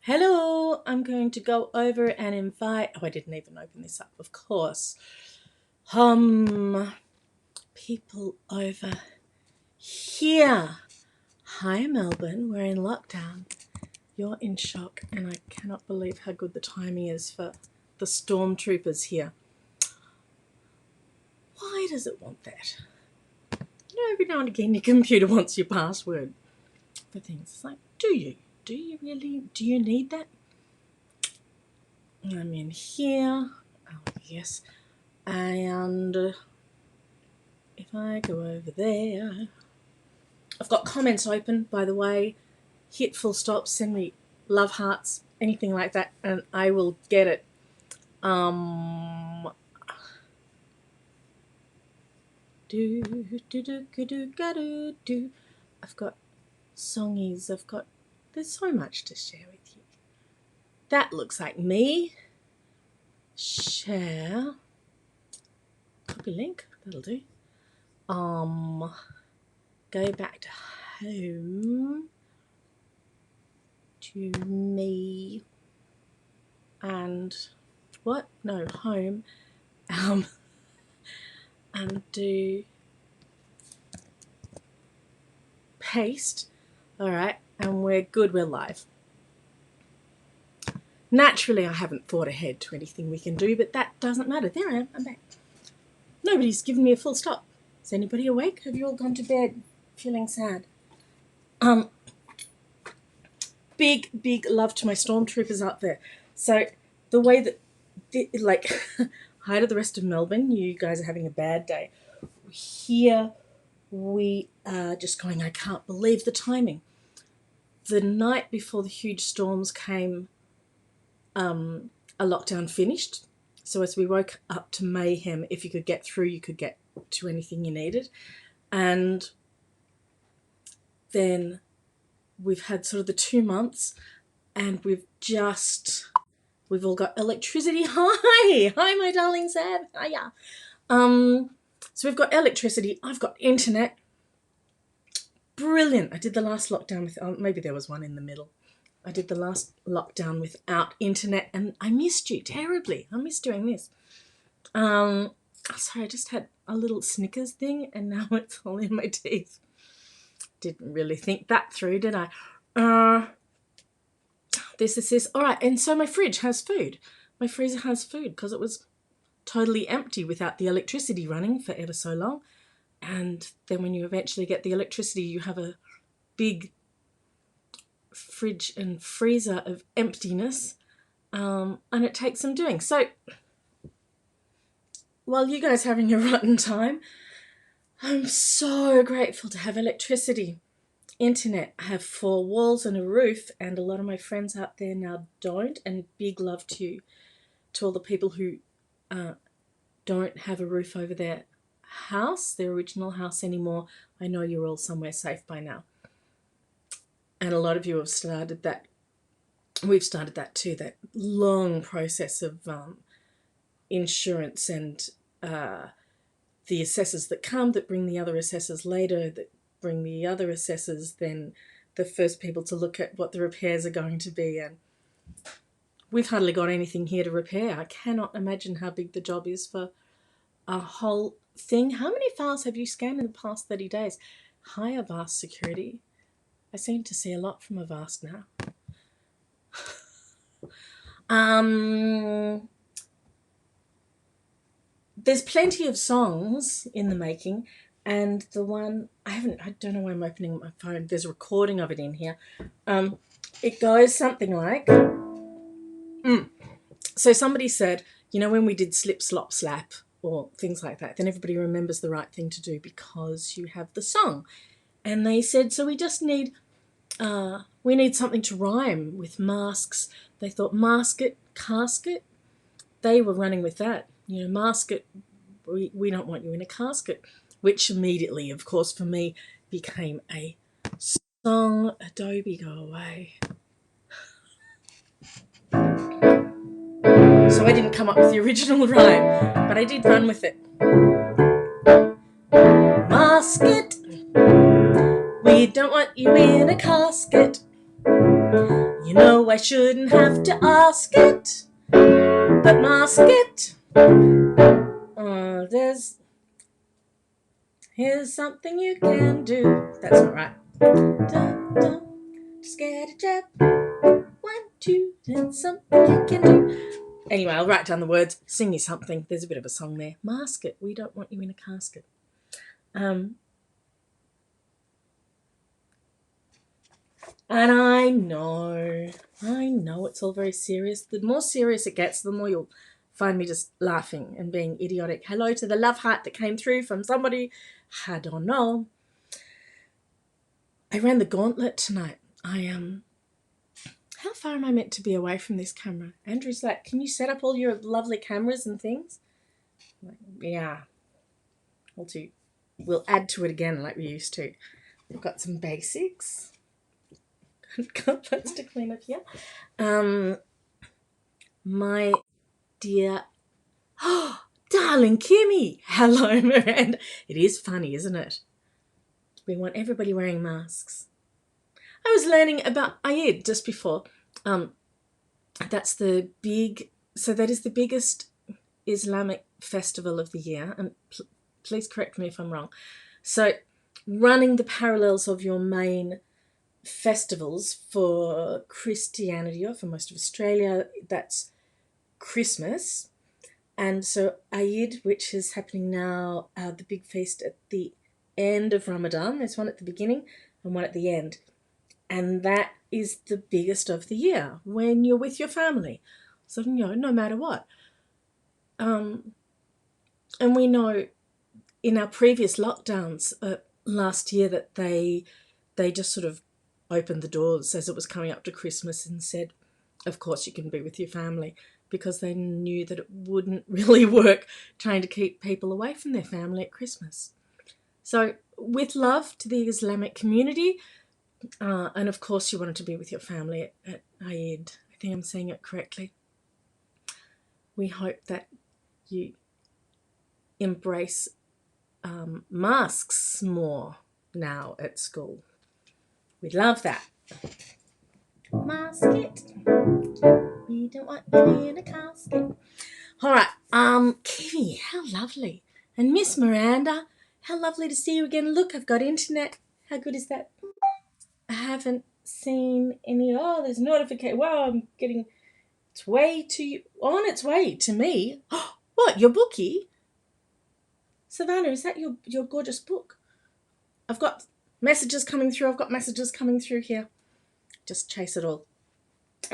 Hello, I'm going to go over and invite, I didn't even open this up, of course. People over here. Hi Melbourne, we're in lockdown. You're in shock and I cannot believe how good the timing is for the stormtroopers here. Why does it want that? Every now and again your computer wants your password for things. It's like, do you? Do you really? Do you need that? I'm in here. Oh, yes. And if I go over there, I've got comments open, by the way. Hit full stop, send me love hearts, anything like that, and I will get it. I've got songies, there's so much to share with you. That looks like me. Share. Copy link, that'll do. Go back to home, to me, and what? No, home. And do paste. All right, and we're good, we're live. Naturally, I haven't thought ahead to anything we can do, but that doesn't matter. There I am, I'm back. Nobody's given me a full stop. Is anybody awake? Have you all gone to bed feeling sad? Big love to my stormtroopers out there. So the way that, hi to the rest of Melbourne, you guys are having a bad day. Here we are just going, I can't believe the timing. The night before the huge storms came, a lockdown finished. So as we woke up to mayhem, if you could get through, you could get to anything you needed. And then we've had sort of the 2 months and we've all got electricity. Hi my darling Sam. Hiya. So we've got electricity. I've got internet. Brilliant. I did the last lockdown with, maybe there was one in the middle. I did the last lockdown without internet and I missed you terribly. I missed doing this. Sorry, I just had a little Snickers thing and now it's all in my teeth. Didn't really think that through, did I? This. All right, and so my fridge has food. My freezer has food because it was totally empty without the electricity running for ever so long. And then when you eventually get the electricity, you have a big fridge and freezer of emptiness, and it takes some doing. So while you guys are having a rotten time, I'm so grateful to have electricity, internet. I have 4 walls and a roof, and a lot of my friends out there now don't, and big love to all the people who don't have a roof over their house, their original house anymore. I know you're all somewhere safe by now. And a lot of you have started that. We've started that too, that long process of insurance and the assessors that come, that bring the other assessors later, that bring the other assessors, then the first people to look at what the repairs are going to be. And we've hardly got anything here to repair. I cannot imagine how big the job is for a whole thing. How many files have you scanned in the past 30 days? Hi, Avast Security. I seem to see a lot from Avast now. There's plenty of songs in the making, and the one I don't know why I'm opening my phone. There's a recording of it in here. It goes something like, so somebody said, when we did Slip Slop Slap or things like that, then everybody remembers the right thing to do because you have the song. And they said, so we just need something to rhyme with masks. They thought masket, casket. They were running with that. Masket, we don't want you in a casket, which immediately, of course, for me, became a song. Adobe, go away. So I didn't come up with the original rhyme, but I did run with it. Masket, we don't want you in a casket. You know I shouldn't have to ask it, but mask it. Here's something you can do. That's not right. Just get a jab. 1, 2, that's something you can do. Anyway, I'll write down the words. Sing you something. There's a bit of a song there. Mask it. We don't want you in a casket. And I know it's all very serious. The more serious it gets, the more you'll find me just laughing and being idiotic. Hello to the love heart that came through from somebody. I don't know. I ran the gauntlet tonight. How far am I meant to be away from this camera? Andrew's like, can you set up all your lovely cameras and things? I'm like, yeah. We'll add to it again like we used to. We've got some basics. Got lots to clean up here. My dear, darling Kimmy. Hello, Miranda. It is funny, isn't it? We want everybody wearing masks. I was learning about Eid just before. That is the biggest Islamic festival of the year. And please correct me if I'm wrong. So running the parallels of your main festivals for Christianity, or for most of Australia, that's Christmas. And so Eid, which is happening now, the big feast at the end of Ramadan. There's one at the beginning and one at the end. And that is the biggest of the year when you're with your family. So, no matter what. And we know in our previous lockdowns last year that they just sort of opened the doors as it was coming up to Christmas and said, of course you can be with your family, because they knew that it wouldn't really work trying to keep people away from their family at Christmas. So with love to the Islamic community, and of course you wanted to be with your family at Eid. I think I'm saying it correctly. We hope that you embrace masks more now at school. We'd love that. Mask it. We don't want you in a casket. All right. Kiwi, how lovely. And Miss Miranda, how lovely to see you again. Look, I've got internet. How good is that? I haven't seen any. Oh, there's notification. Wow, I'm getting. It's on its way to me. What? Your bookie? Savannah, is that your gorgeous book? I've got messages coming through. Here. Just chase it all. Of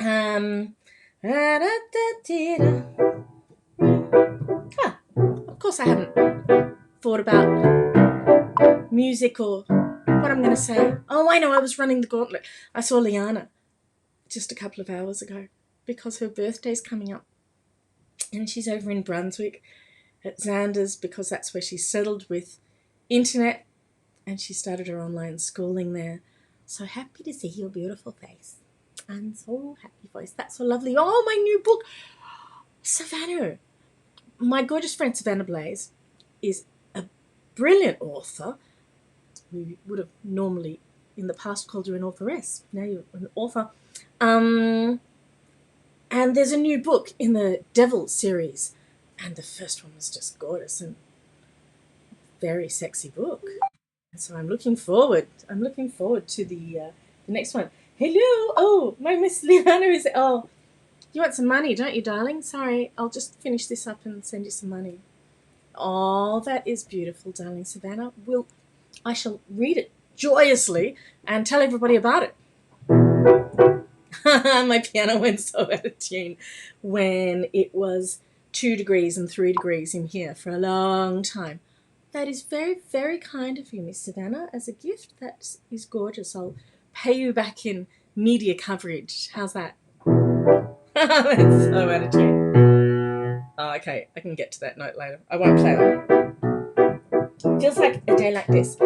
course I haven't thought about music or what I'm going to say. Oh, I know, I was running the gauntlet. I saw Liana just a couple of hours ago because her birthday's coming up. And she's over in Brunswick at Xander's because that's where she's settled with internet and she started her online schooling there. So happy to see your beautiful face. I'm so happy voice. That's so lovely. Oh, my new book. Savannah. My gorgeous friend Savannah Blaze is a brilliant author. We would have normally in the past called you an authoress. Now you're an author. And there's a new book in the Devil series. And the first one was just gorgeous and very sexy book. And so I'm looking forward to the next one. Hello. Oh, my Miss Liana is... Oh, you want some money, don't you, darling? Sorry, I'll just finish this up and send you some money. Oh, that is beautiful, darling Savannah. I shall read it joyously and tell everybody about it. My piano went so out of tune when it was 2 degrees and 3 degrees in here for a long time. That is very, very kind of you, Miss Savannah. As a gift, that is gorgeous. I'll pay you back in media coverage. How's that? That's so out of tune. Oh, okay, I can get to that note later. I won't play it. Feels like a day like this.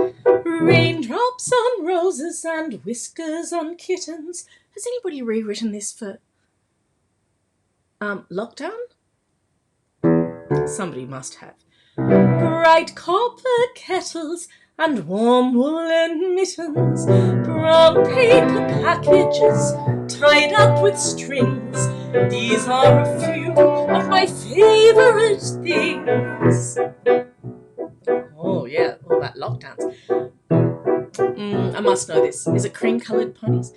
Raindrops on roses and whiskers on kittens. Has anybody rewritten this for lockdown? Somebody must have. Bright copper kettles and warm woolen mittens, brown paper packages tied up with strings. These are a few of my favorite things. Oh yeah, all about lockdowns. I must know this. Is it cream-coloured ponies?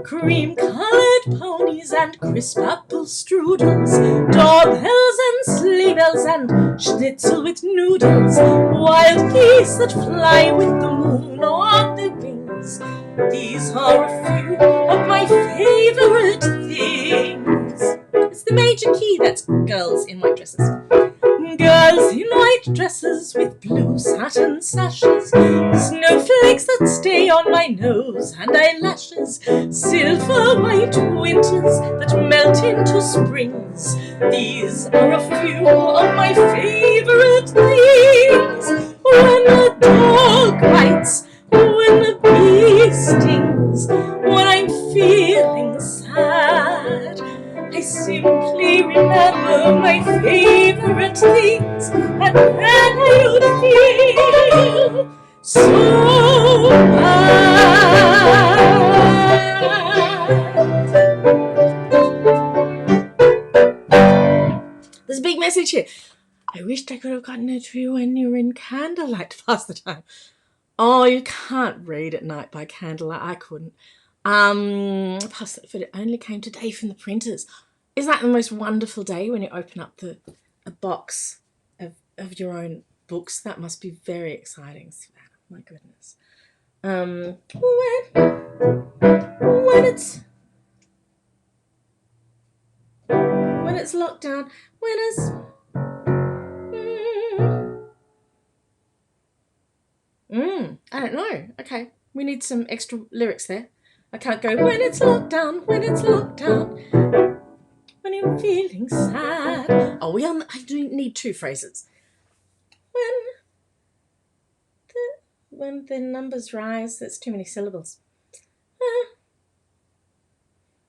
Cream-coloured ponies and crisp apple strudels, doorbells and sleigh bells and schnitzel with noodles, wild geese that fly with the moon on their wings. These are a few of my favourite things. It's the major key, that's girls in white dresses. Girls in white dresses with blue satin sashes, snowflakes that stay on my nose and eyelashes, silver white winters that melt into springs. These are a few of my favourite things. When a dog bites, when the bee stings, when I'm feeling sad, I simply remember my favorite things, and then I would feel so bad. There's a big message here. I wished I could have gotten it to you when you were in candlelight to pass the time. Oh, you can't read at night by candlelight. I couldn't. But it only came today from the printers. Isn't that the most wonderful day when you open up a box of your own books? That must be very exciting, Savannah. My goodness. When it's lockdown, when it's I don't know. Okay, we need some extra lyrics there. I can't go when it's lockdown, when it's lockdown, when I'm feeling sad. Oh, I do need two phrases. When the numbers rise, that's too many syllables.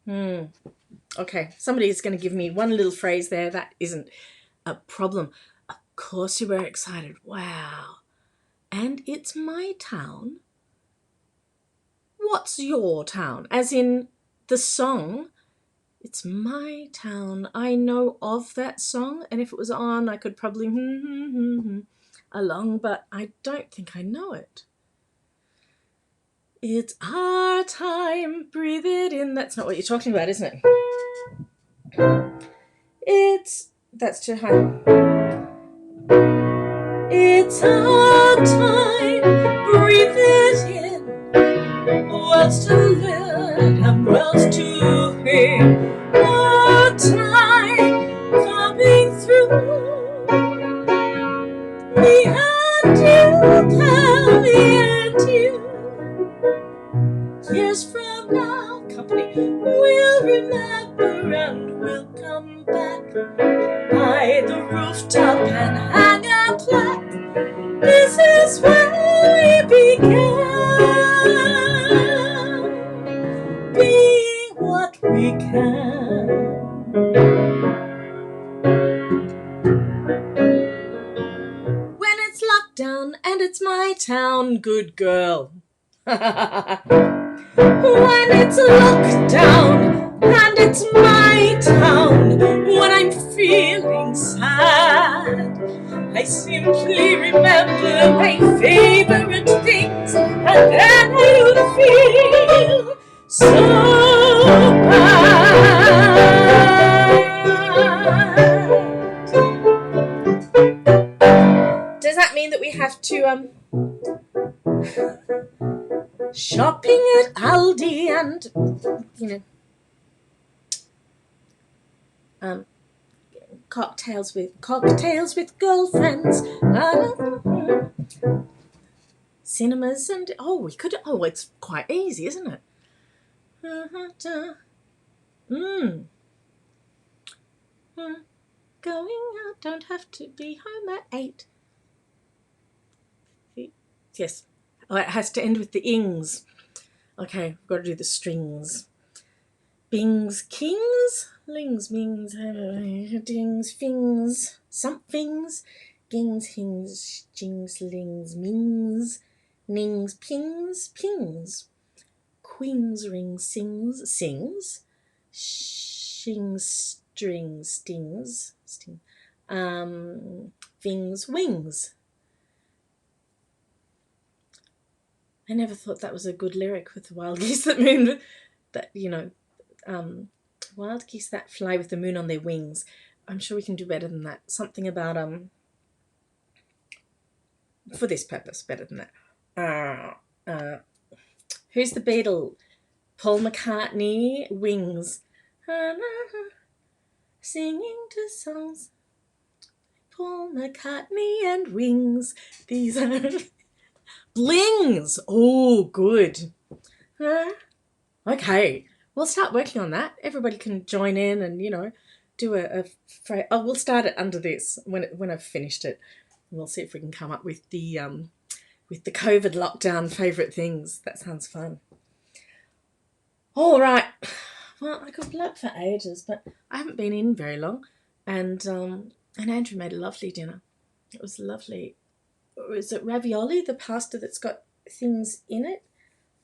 Okay, somebody's going to give me one little phrase there. That isn't a problem. Of course you were excited. Wow. And it's my town. What's your town? As in the song, it's my town. I know of that song, and if it was on, I could probably along, but I don't think I know it. It's our time, breathe it in. That's not what you're talking about, isn't it? That's too high. It's our time, breathe it in. What's to learn and what's to hear. Our time coming through. Me and you, pal, me and you. Years from now, company, we'll remember and we'll come back by the rooftop and hang a plaque. This is where we began, being what we can. When it's lockdown and it's my town, good girl. When it's lockdown and it's my town, when I'm feeling sad, I simply remember my favorite things, and then I would feel so bad. Does that mean that we have to shopping at Aldi and cocktails with girlfriends, cinemas, and it's quite easy, isn't it? Going out, don't have to be home at 8. Yes. Oh, it has to end with the ings. Okay, I've got to do the strings. Bings, kings, lings, mings, dings, fings, somethings, gings, hings, jings, lings, mings, nings, pings, pings, queens, rings, sings, Shings, strings, stings, sting, things, wings. I never thought that was a good lyric with the wild geese that moon, that, wild geese that fly with the moon on their wings. I'm sure we can do better than that. Something about, for this purpose, better than that. Who's the Beatle? Paul McCartney, Wings. Singing to songs. Paul McCartney and Wings. These are blings. Oh, good. Okay, we'll start working on that. Everybody can join in and, do a phrase. Oh, we'll start it under this when I've finished it. We'll see if we can come up with the COVID lockdown favourite things. That sounds fun. All right. Well, I could blab for ages, but I haven't been in very long, and Andrew made a lovely dinner. It was lovely. Is it ravioli, the pasta that's got things in it,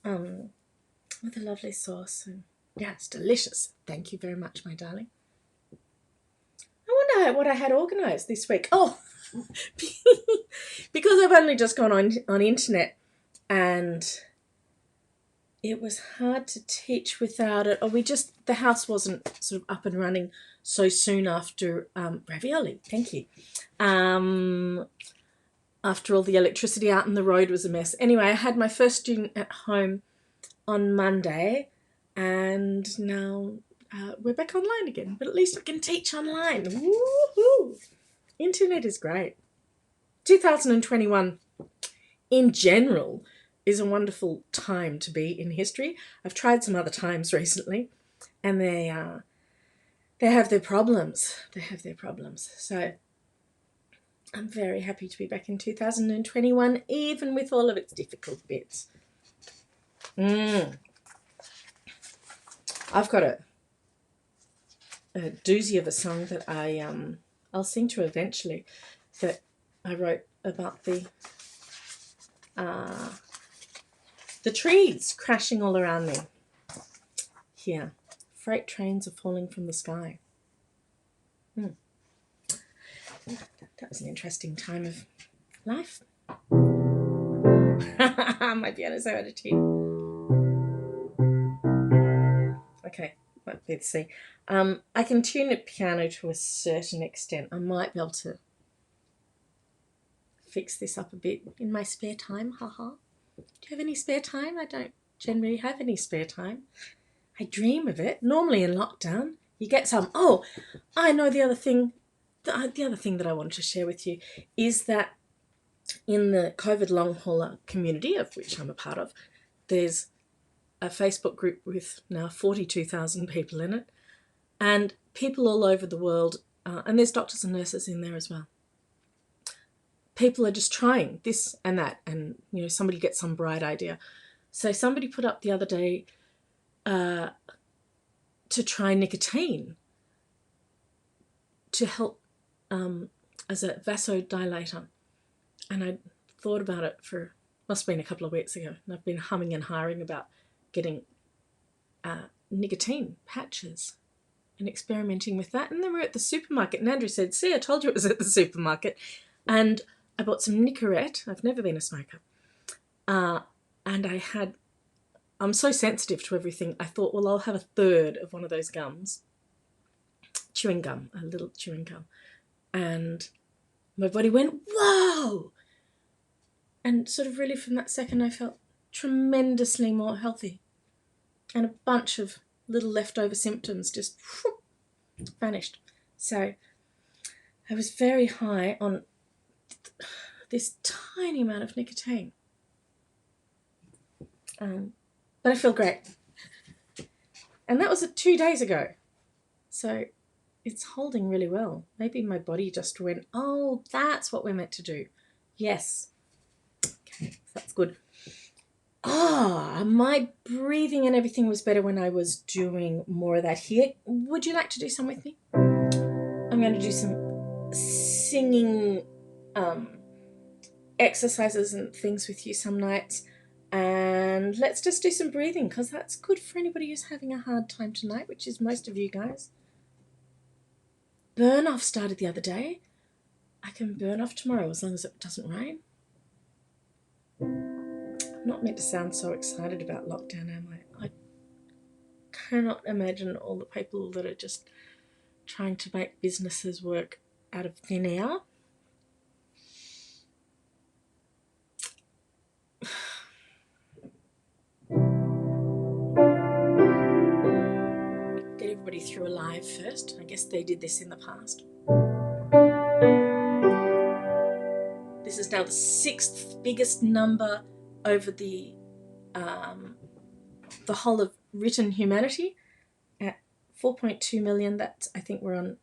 with a lovely sauce? And yeah, it's delicious. Thank you very much, my darling. I wonder what I had organised this week. Oh, because I've only just gone on internet, and it was hard to teach without it. Or the house wasn't sort of up and running so soon after ravioli. Thank you. After all the electricity out on the road was a mess. Anyway, I had my first student at home on Monday, and now we're back online again. But at least I can teach online. Woohoo! Internet is great. 2021 in general is a wonderful time to be in history. I've tried some other times recently, and they have their problems. So I'm very happy to be back in 2021, even with all of its difficult bits. I've got a doozy of a song that I'll sing to eventually, that I wrote about the trees crashing all around me. Here, freight trains are falling from the sky. That was an interesting time of life. My piano's so out of tune. Okay, might be to see. I can tune a piano to a certain extent. I might be able to fix this up a bit in my spare time. Haha. Do you have any spare time? I don't generally have any spare time. I dream of it. Normally in lockdown, you get some. Oh, I know the other thing. The other thing that I wanted to share with you is that in the COVID long hauler community, of which I'm a part of, there's a Facebook group with now 42,000 people in it, and people all over the world, and there's doctors and nurses in there as well. People are just trying this and that, and somebody gets some bright idea. So somebody put up the other day to try nicotine to help as a vasodilator, and I thought about it for, must have been a couple of weeks ago, and I've been humming and hawing about getting nicotine patches and experimenting with that. And then we're at the supermarket, and Andrew said, see, I told you it was at the supermarket. And I bought some Nicorette. I've never been a smoker. And I'm so sensitive to everything. I thought, well, I'll have a third of one of those gums. Chewing gum, a little chewing gum. And my body went, whoa! And sort of really from that second, I felt tremendously more healthy. And a bunch of little leftover symptoms just vanished. So I was very high on this tiny amount of nicotine. But I feel great. And that was 2 days ago. So it's holding really well. Maybe my body just went, oh, that's what we're meant to do. Yes. Okay, that's good. My breathing and everything was better when I was doing more of that here. Would you like to do some with me? I'm going to do some singing exercises and things with you some nights. And let's just do some breathing, because that's good for anybody who's having a hard time tonight, which is most of you guys. Burn off started the other day. I can burn off tomorrow as long as it doesn't rain. I'm not meant to sound so excited about lockdown, am I? I cannot imagine all the people that are just trying to make businesses work out of thin air. Get everybody through a live first. I guess they did this in the past. This is now the 6th biggest number over the whole of written humanity at 4.2 million. That's, I think we're on,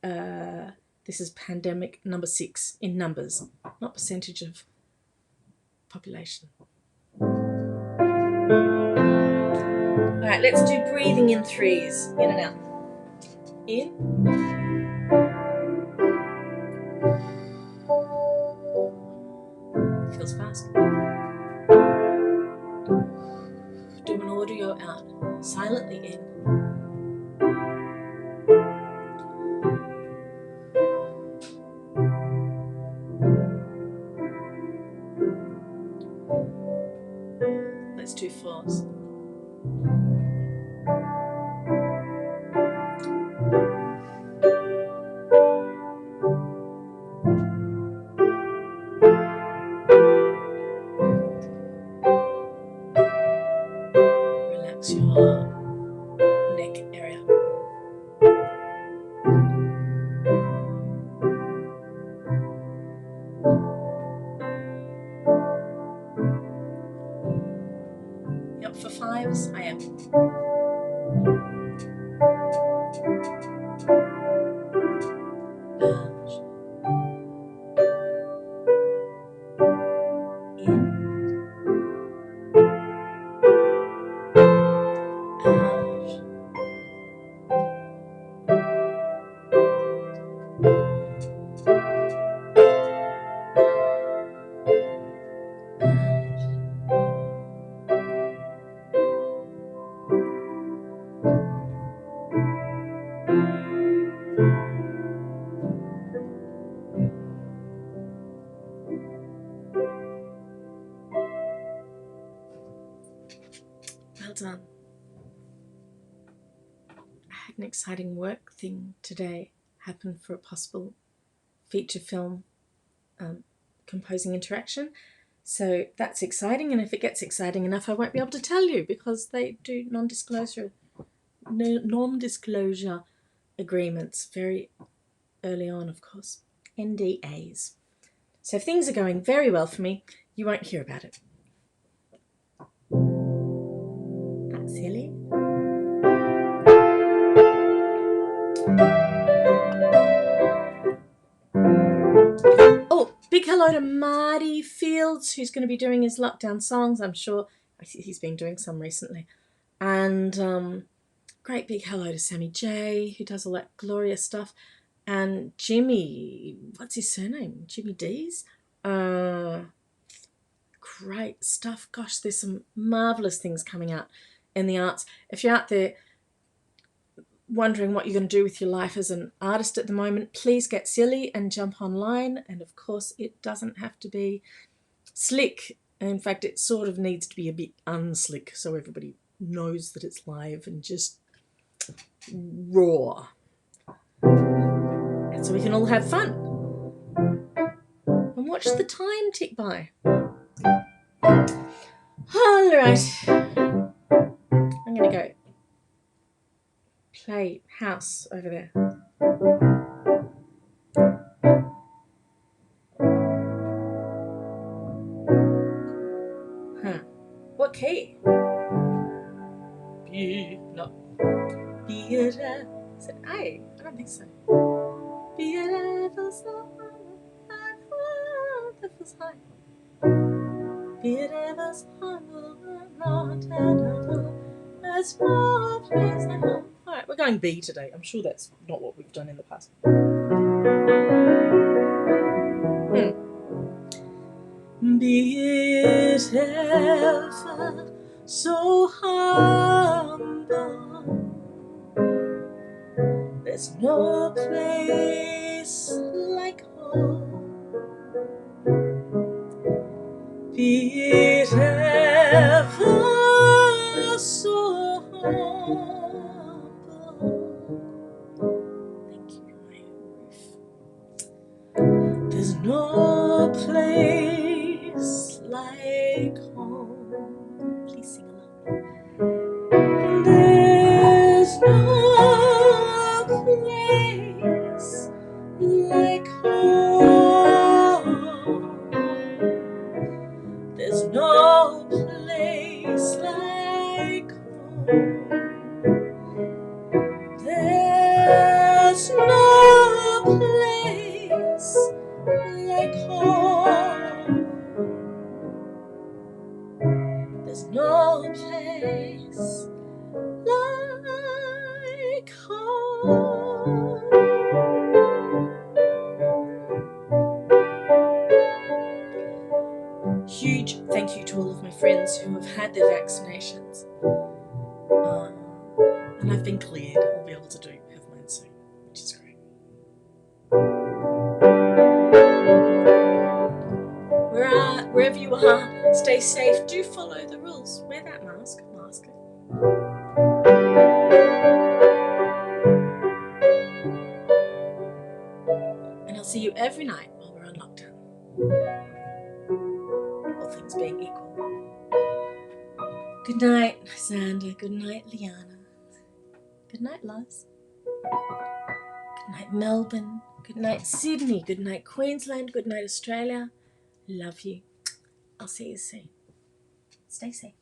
this is pandemic number 6 in numbers, not percentage of population. All right, let's do breathing in 3s, in and out. In. Feels fast. Do an audio out, silently in. Let's do 4s. Relax your neck area. Yep, for 5s, I am. Well done. I had an exciting work thing today happen for a possible feature film composing interaction. So that's exciting, and if it gets exciting enough, I won't be able to tell you because they do non-disclosure agreements very early on, of course. NDAs. So if things are going very well for me, you won't hear about it. That's silly. Oh, big hello to Marty Fields, who's going to be doing his lockdown songs. I'm sure he's been doing some recently. And great big hello to Sammy J, who does all that glorious stuff. And Jimmy, what's his surname? Jimmy D's? Great stuff. Gosh, there's some marvellous things coming out in the arts. If you're out there wondering what you're going to do with your life as an artist at the moment, please get silly and jump online. And of course, it doesn't have to be slick. In fact, it sort of needs to be a bit unslick so everybody knows that it's live and just raw. And so we can all have fun and watch the time tick by. All right. I'm going to go play house over there. What key? B. No. B. Is it A? I don't think so. Be a level so high. That feels high. Be it ever so not as far as I know. Alright, we're going B today. I'm sure that's not what we've done in the past. Be it ever so humble, there's no place like home. Be it ever so humble. Thank you, my roof. There's no place like home. Please sing along. There's no place like home. There's no place like home. There's no place like home. There's no place like home. Huge thank you to all of my friends who have had their vaccinations. And I've been cleared. I'll be able to have mine soon, which is great. Wherever you are, stay safe. Do follow the rules. Wear that mask. Mask it. And I'll see you every night while we're on lockdown. All things being equal. Good night, Xander. Good night, Liana. Good night, Loz. Good night, Melbourne. Good night, Sydney. Good night, Queensland. Good night, Australia. Love you. I'll see you soon. Stay safe.